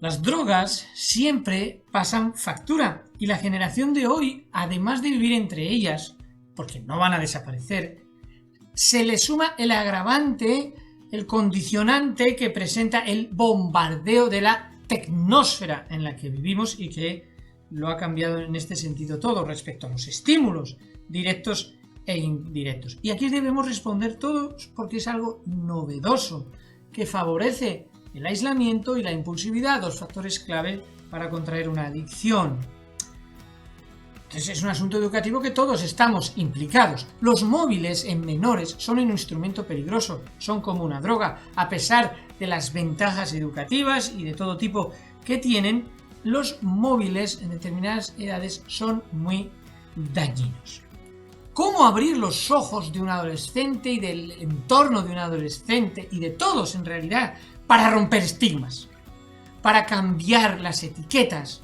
Las drogas siempre pasan factura y la generación de hoy, además de vivir entre ellas, porque no van a desaparecer, se le suma el agravante, el condicionante que presenta el bombardeo de la tecnósfera en la que vivimos y que lo ha cambiado en este sentido todo respecto a los estímulos directos e indirectos. Y aquí debemos responder todos porque es algo novedoso que favorece el aislamiento y la impulsividad, dos factores clave para contraer una adicción. Entonces es un asunto educativo que todos estamos implicados. Los móviles en menores son un instrumento peligroso, son como una droga. A pesar de las ventajas educativas y de todo tipo que tienen, los móviles en determinadas edades son muy dañinos. ¿Cómo abrir los ojos de un adolescente y del entorno de un adolescente y de todos en realidad para romper estigmas, para cambiar las etiquetas,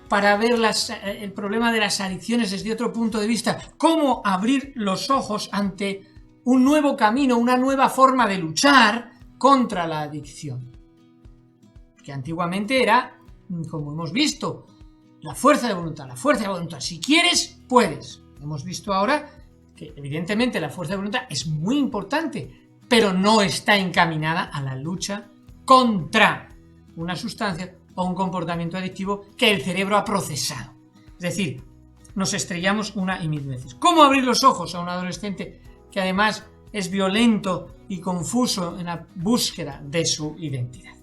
para ver el problema de las adicciones desde otro punto de vista? ¿Cómo abrir los ojos ante un nuevo camino, una nueva forma de luchar contra la adicción? Que antiguamente era, como hemos visto, la fuerza de voluntad, la fuerza de voluntad. Si quieres, puedes. Hemos visto ahora que evidentemente la fuerza de voluntad es muy importante, pero no está encaminada a la lucha contra una sustancia o un comportamiento adictivo que el cerebro ha procesado. Es decir, nos estrellamos una y mil veces. ¿Cómo abrir los ojos a un adolescente que además es violento y confuso en la búsqueda de su identidad?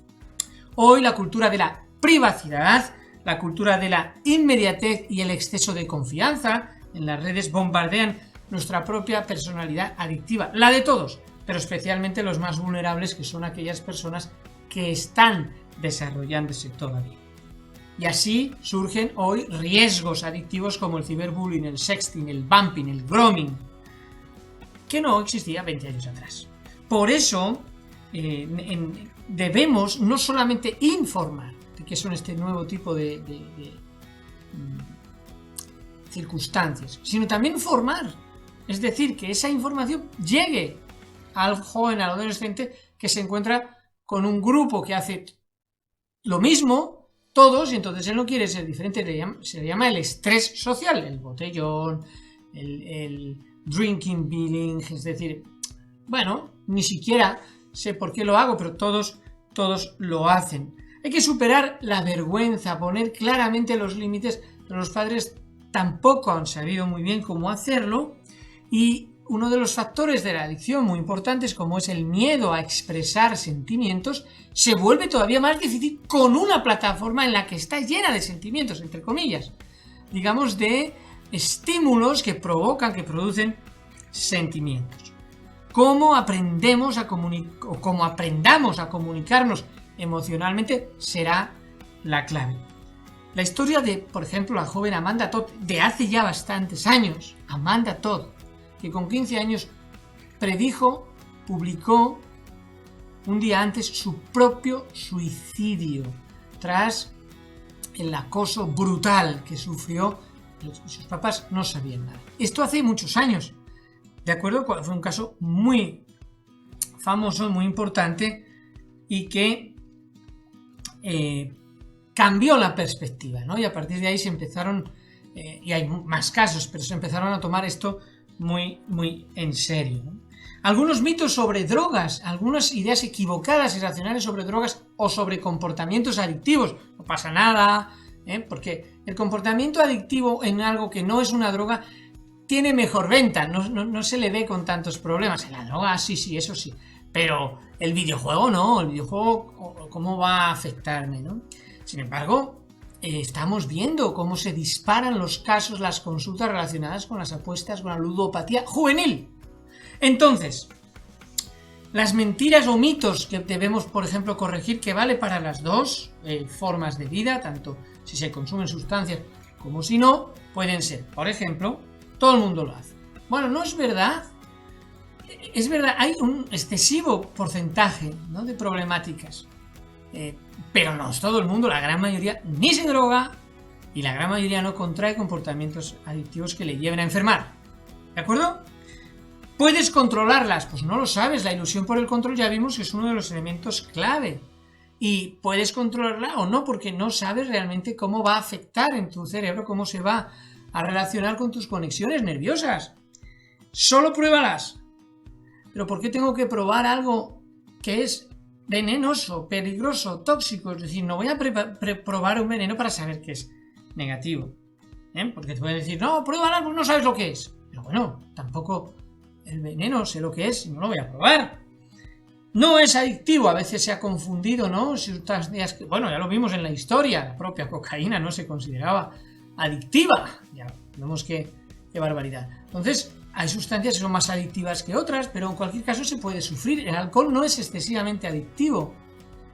Hoy la cultura de la privacidad, la cultura de la inmediatez y el exceso de confianza en las redes bombardean nuestra propia personalidad adictiva, la de todos, pero especialmente los más vulnerables, que son aquellas personas que están desarrollándose todavía. Y así surgen hoy riesgos adictivos como el ciberbullying, el sexting, el bumping, el grooming, que no existía 20 años atrás. Por eso debemos no solamente informar de qué son este nuevo tipo de circunstancias, sino también formar, es decir, que esa información llegue al joven, al adolescente que se encuentra con un grupo que hace lo mismo, todos, y entonces él no quiere ser diferente. Se le llama el estrés social, el botellón, el drinking billing, es decir, bueno, ni siquiera sé por qué lo hago, pero todos lo hacen. Hay que superar la vergüenza, poner claramente los límites, pero los padres tampoco han sabido muy bien cómo hacerlo, y uno de los factores de la adicción muy importantes, como es el miedo a expresar sentimientos, se vuelve todavía más difícil con una plataforma en la que está llena de sentimientos, entre comillas, digamos, de estímulos que provocan, que producen sentimientos. Cómo aprendamos a comunicarnos emocionalmente será la clave. La historia de, por ejemplo, la joven Amanda Todd, de hace ya bastantes años, Amanda Todd, que con 15 años publicó un día antes su propio suicidio tras el acoso brutal que sufrió. Sus papás no sabían nada. Esto hace muchos años, ¿de acuerdo? Fue un caso muy famoso, muy importante, y que cambió la perspectiva, ¿no? Y a partir de ahí se empezaron, y hay más casos, pero se empezaron a tomar esto muy en serio, ¿no? Algunos mitos sobre drogas, algunas ideas equivocadas y racionales sobre drogas o sobre comportamientos adictivos. No pasa nada, porque el comportamiento adictivo en algo que no es una droga tiene mejor venta, no se le ve con tantos problemas. En la droga sí, eso sí, pero el videojuego no, el videojuego ¿cómo va a afectarme, no? Sin embargo, estamos viendo cómo se disparan los casos, las consultas relacionadas con las apuestas, con la ludopatía juvenil. Entonces, las mentiras o mitos que debemos, por ejemplo, corregir, que vale para las dos formas de vida, tanto si se consumen sustancias como si no, pueden ser, por ejemplo, todo el mundo lo hace. Bueno, no es verdad. Es verdad, hay un excesivo porcentaje, ¿no?, de problemáticas. Pero no es todo el mundo, la gran mayoría ni se droga y la gran mayoría no contrae comportamientos adictivos que le lleven a enfermar. ¿De acuerdo? ¿Puedes controlarlas? Pues no lo sabes. La ilusión por el control ya vimos que es uno de los elementos clave. y puedes controlarla o no, porque no sabes realmente cómo va a afectar en tu cerebro, cómo se va a relacionar con tus conexiones nerviosas. Solo pruébalas. Pero ¿por qué tengo que probar algo que es venenoso, peligroso, tóxico? Es decir, no voy a probar un veneno para saber que es negativo. Porque te pueden decir, no, pruébala, pues no sabes lo que es. Pero bueno, tampoco el veneno sé lo que es y no lo voy a probar. No es adictivo, a veces se ha confundido, ¿no? Sustancias que, bueno, ya lo vimos en la historia, la propia cocaína no se consideraba adictiva. Ya vemos qué barbaridad. Entonces, hay sustancias que son más adictivas que otras, pero en cualquier caso se puede sufrir. El alcohol no es excesivamente adictivo,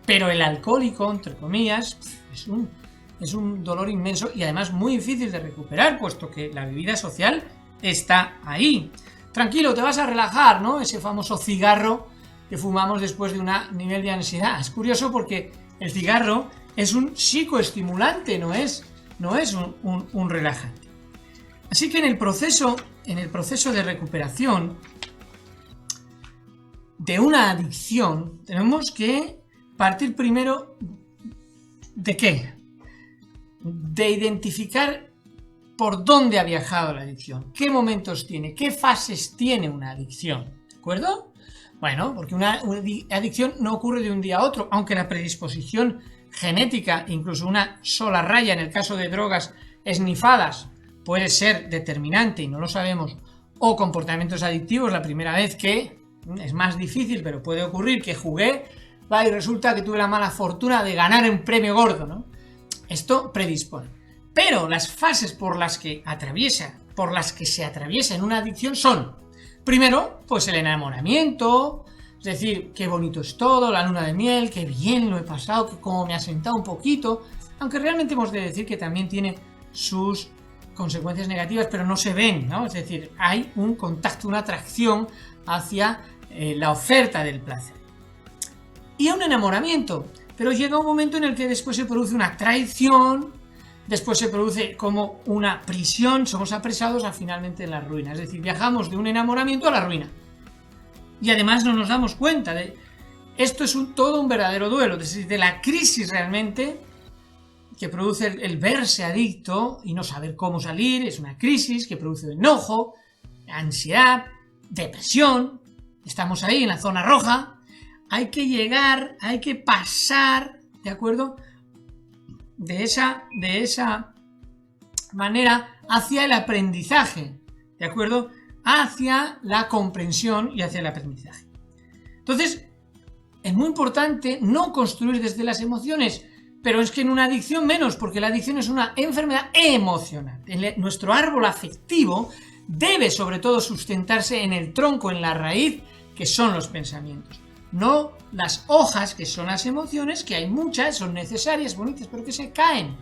pero el alcohólico, entre comillas, es un dolor inmenso y además muy difícil de recuperar, puesto que la bebida social está ahí. Tranquilo, te vas a relajar, ¿no? Ese famoso cigarro que fumamos después de un nivel de ansiedad. Es curioso porque el cigarro es un psicoestimulante, no es un relajante. Así que en el proceso de recuperación de una adicción tenemos que partir primero ¿de qué? De identificar por dónde ha viajado la adicción, qué momentos tiene, qué fases tiene una adicción, ¿de acuerdo? Bueno, porque una adicción no ocurre de un día a otro, aunque la predisposición genética, incluso una sola raya en el caso de drogas esnifadas, puede ser determinante y no lo sabemos, o comportamientos adictivos, la primera vez que es más difícil, pero puede ocurrir que jugué, y resulta que tuve la mala fortuna de ganar un premio gordo, ¿no? Esto predispone. Pero las fases por las que se atraviesa en una adicción son, primero, pues el enamoramiento, es decir, qué bonito es todo, la luna de miel, qué bien lo he pasado, que cómo me ha sentado un poquito, aunque realmente hemos de decir que también tiene sus consecuencias negativas, pero no se ven, ¿no? Es decir, hay un contacto, una atracción hacia la oferta del placer. Y un enamoramiento, pero llega un momento en el que después se produce una traición, después se produce como una prisión, somos apresados a finalmente la ruina, es decir, viajamos de un enamoramiento a la ruina. Y además no nos damos cuenta de esto, es todo un verdadero duelo, es decir, de la crisis realmente que produce el verse adicto y no saber cómo salir, es una crisis que produce enojo, ansiedad, depresión, estamos ahí en la zona roja, hay que llegar, hay que pasar, ¿de acuerdo?, de esa manera hacia el aprendizaje, ¿de acuerdo?, hacia la comprensión y hacia el aprendizaje. Entonces, es muy importante no construir desde las emociones, pero es que en una adicción menos, porque la adicción es una enfermedad emocional. Nuestro árbol afectivo debe sobre todo sustentarse en el tronco, en la raíz, que son los pensamientos. No las hojas, que son las emociones, que hay muchas, son necesarias, bonitas, pero que se caen.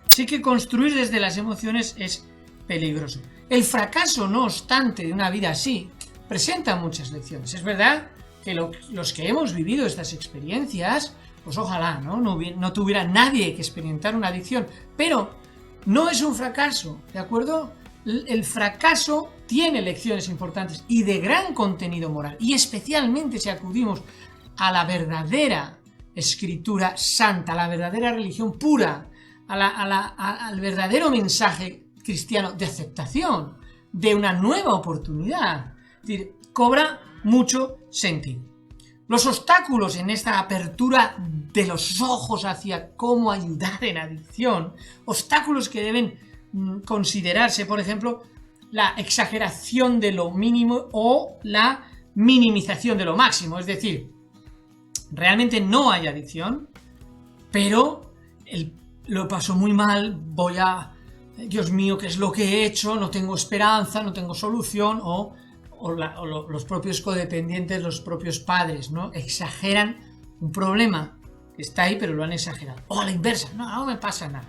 Así que construir desde las emociones es peligroso. El fracaso, no obstante, de una vida así, presenta muchas lecciones. Es verdad que los que hemos vivido estas experiencias, pues ojalá no tuviera nadie que experimentar una adicción, pero no es un fracaso, ¿de acuerdo? El fracaso tiene lecciones importantes y de gran contenido moral, y especialmente si acudimos a la verdadera escritura santa, a la verdadera religión pura, al verdadero mensaje cristiano de aceptación, de una nueva oportunidad. Es decir, cobra mucho sentido. Los obstáculos en esta apertura de los ojos hacia cómo ayudar en adicción, obstáculos que deben considerarse, por ejemplo, la exageración de lo mínimo o la minimización de lo máximo, es decir, realmente no hay adicción, pero lo paso muy mal, Dios mío, ¿qué es lo que he hecho? No tengo esperanza, no tengo solución, o los propios codependientes, los propios padres, ¿no? Exageran un problema que está ahí, pero lo han exagerado. O a la inversa, no me pasa nada.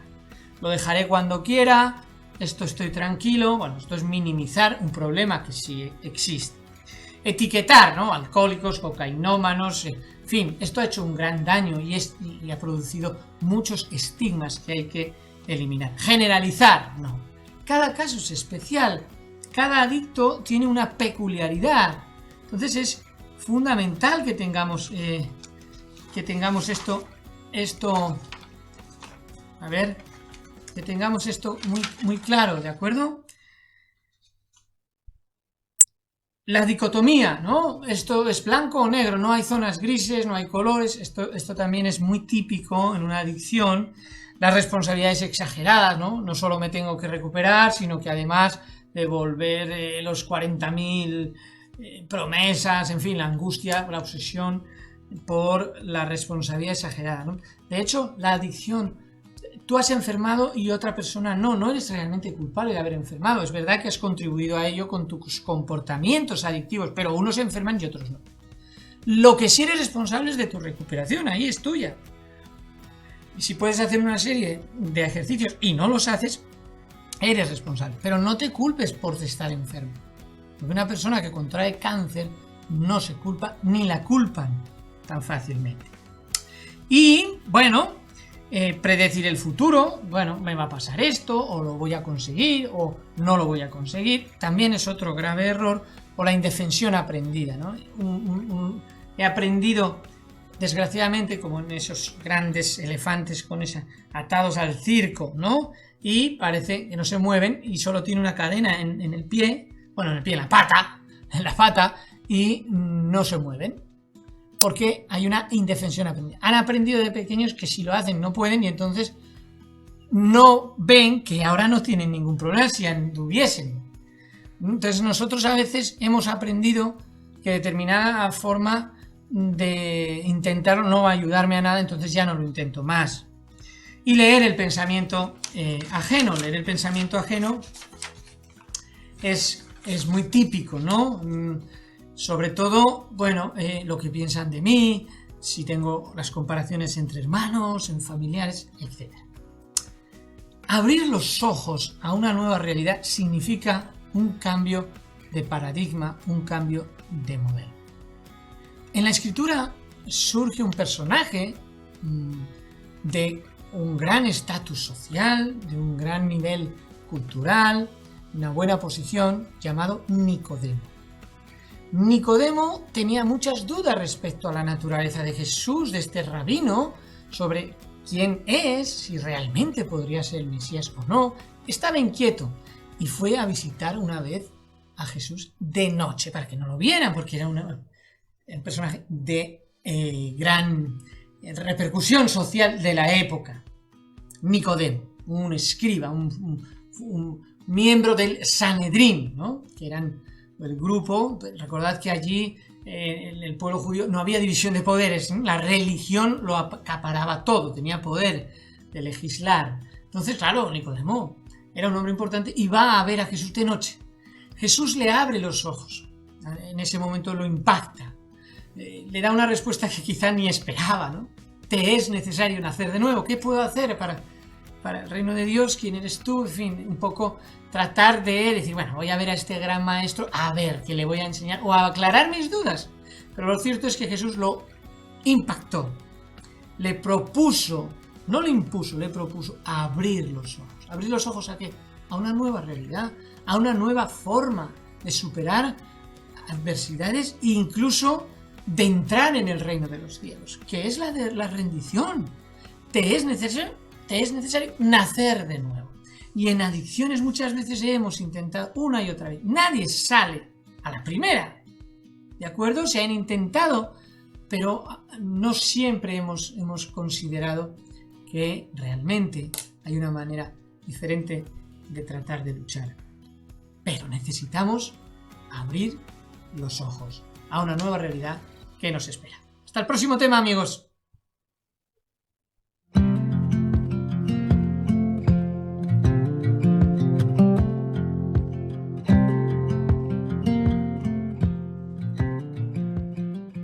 Lo dejaré cuando quiera, estoy tranquilo. Bueno, esto es minimizar un problema que sí existe. Etiquetar, ¿no? Alcohólicos, cocainómanos, en fin, esto ha hecho un gran daño y ha producido muchos estigmas que hay que eliminar. Generalizar, no. Cada caso es especial. Cada adicto tiene una peculiaridad. Entonces es fundamental que tengamos que tengamos esto, a ver, que tengamos esto muy claro, ¿de acuerdo? La dicotomía, ¿no? Esto es blanco o negro, no hay zonas grises, no hay colores, esto también es muy típico en una adicción. Las responsabilidades exageradas, ¿no? No solo me tengo que recuperar, sino que además devolver los 40.000 promesas, en fin, la angustia, la obsesión por la responsabilidad exagerada, ¿no? De hecho, la adicción, tú has enfermado y otra persona no eres realmente culpable de haber enfermado. Es verdad que has contribuido a ello con tus comportamientos adictivos, pero unos enferman y otros no. Lo que sí eres responsable es de tu recuperación, ahí es tuya. Y si puedes hacer una serie de ejercicios y no los haces, eres responsable. Pero no te culpes por estar enfermo. Porque una persona que contrae cáncer no se culpa ni la culpan tan fácilmente. Y, bueno, predecir el futuro, bueno, me va a pasar esto, o lo voy a conseguir, o no lo voy a conseguir, también es otro grave error, o la indefensión aprendida, ¿no? He aprendido, desgraciadamente, como en esos grandes elefantes atados al circo, ¿no? Y parece que no se mueven y solo tiene una cadena en el pie, bueno, en el pie, en la pata, y no se mueven. Porque hay una indefensión aprendida. Han aprendido de pequeños que si lo hacen no pueden y entonces no ven que ahora no tienen ningún problema si anduviesen. Entonces nosotros a veces hemos aprendido que determinada forma de intentar no va a ayudarme a nada, entonces ya no lo intento más. Y leer el pensamiento ajeno. Leer el pensamiento ajeno es muy típico, ¿no? Sobre todo, bueno, lo que piensan de mí, si tengo las comparaciones entre hermanos, en familiares, etc. Abrir los ojos a una nueva realidad significa un cambio de paradigma, un cambio de modelo. En la escritura surge un personaje de un gran estatus social, de un gran nivel cultural, una buena posición, llamado Nicodemo. Nicodemo tenía muchas dudas respecto a la naturaleza de Jesús, de este rabino, sobre quién es, si realmente podría ser el Mesías o no. Estaba inquieto y fue a visitar una vez a Jesús de noche, para que no lo vieran, porque era un personaje de gran repercusión social de la época. Nicodemo, un escriba, un miembro del Sanedrín, ¿no? Que eran el grupo. Recordad que allí en el pueblo judío no había división de poderes, ¿no? La religión lo acaparaba todo, tenía poder de legislar. Entonces, claro, Nicodemo era un hombre importante y va a ver a Jesús de noche. Jesús le abre los ojos, en ese momento lo impacta, le da una respuesta que quizá ni esperaba, ¿no? Te es necesario nacer de nuevo. ¿Qué puedo hacer para el reino de Dios? ¿Quién eres tú? En fin, un poco tratar de decir, bueno, voy a ver a este gran maestro, a ver qué le voy a enseñar o a aclarar mis dudas. Pero lo cierto es que Jesús lo impactó, le propuso, no le impuso, le propuso abrir los ojos. ¿Abrir los ojos a qué? A una nueva realidad, a una nueva forma de superar adversidades e incluso de entrar en el reino de los cielos, que es la de la rendición. Te es necesario nacer de nuevo. Y en adicciones muchas veces hemos intentado una y otra vez. Nadie sale a la primera, ¿de acuerdo? Se han intentado, pero no siempre hemos considerado que realmente hay una manera diferente de tratar de luchar. Pero necesitamos abrir los ojos a una nueva realidad que nos espera. Hasta el próximo tema, amigos.